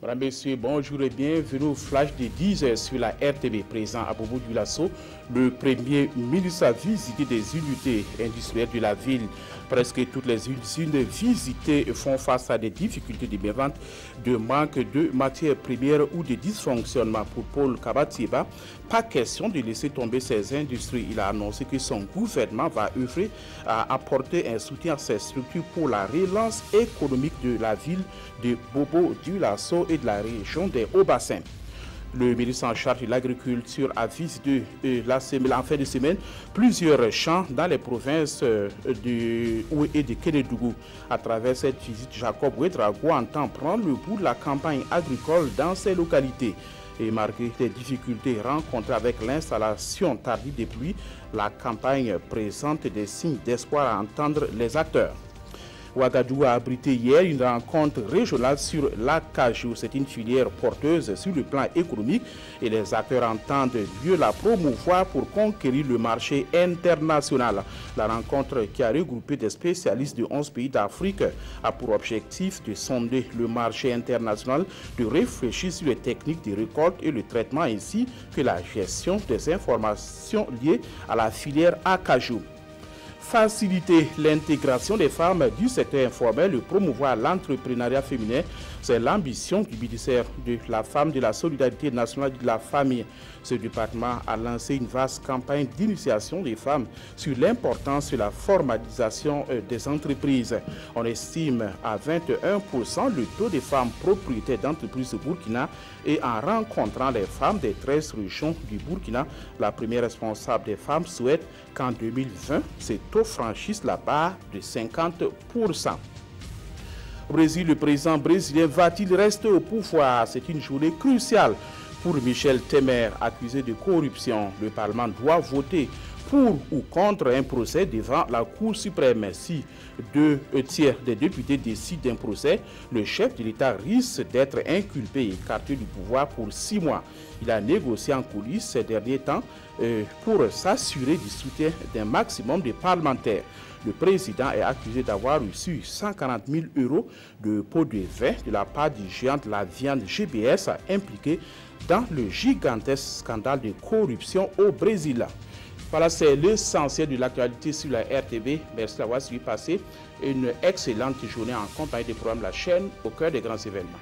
Madame, Messieurs, bonjour et bienvenue au flash de 10h sur la RTV. Présent à Bobo Dioulasso, le Premier ministre a visité des unités industrielles de la ville. Presque toutes les usines visitées font face à des difficultés de vente, de manque de matières premières ou de dysfonctionnement. Pour Paul Kabatieba, pas question de laisser tomber ces industries. Il a annoncé que son gouvernement va œuvrer à apporter un soutien à ces structures pour la relance économique de la ville de Bobo Dioulasso et de la région des Hauts-Bassins. Le ministre en charge de l'agriculture a visité en fin de semaine plusieurs champs dans les provinces de Oué et de Kénédougou. À travers cette visite, Jacob Ouedraogo entend prendre le pouls de la campagne agricole dans ces localités. Et malgré les difficultés rencontrées avec l'installation tardive des pluies, la campagne présente des signes d'espoir à entendre les acteurs. Ouagadougou a abrité hier une rencontre régionale sur l'acajou. C'est une filière porteuse sur le plan économique et les acteurs entendent mieux la promouvoir pour conquérir le marché international. La rencontre, qui a regroupé des spécialistes de 11 pays d'Afrique, a pour objectif de sonder le marché international, de réfléchir sur les techniques de récolte et le traitement ainsi que la gestion des informations liées à la filière acajou. Faciliter l'intégration des femmes du secteur informel et promouvoir l'entrepreneuriat féminin, c'est l'ambition du ministère de la Femme, de la Solidarité nationale et de la Famille. Ce département a lancé une vaste campagne d'initiation des femmes sur l'importance de la formalisation des entreprises. On estime à 21% le taux des femmes propriétaires d'entreprises au Burkina, et en rencontrant les femmes des 13 régions du Burkina, la première responsable des femmes souhaite qu'en 2020, ces taux franchissent la barre de 50%. Au Brésil, le président brésilien va-t-il rester au pouvoir? C'est une journée cruciale pour Michel Temer, accusé de corruption. Le Parlement doit voter pour ou contre un procès devant la Cour suprême. Si 2 tiers des députés décident d'un procès, le chef de l'État risque d'être inculpé et écarté du pouvoir pour 6 mois. Il a négocié en coulisses ces derniers temps pour s'assurer du soutien d'un maximum de parlementaires. Le président est accusé d'avoir reçu 140 000 € de pots de vin de la part du géant de la viande GBS impliqué dans le gigantesque scandale de corruption au Brésil. Voilà, c'est l'essentiel de l'actualité sur la RTV. Merci d'avoir suivi. Passer une excellente journée en compagnie des programmes de la chaîne au cœur des grands événements.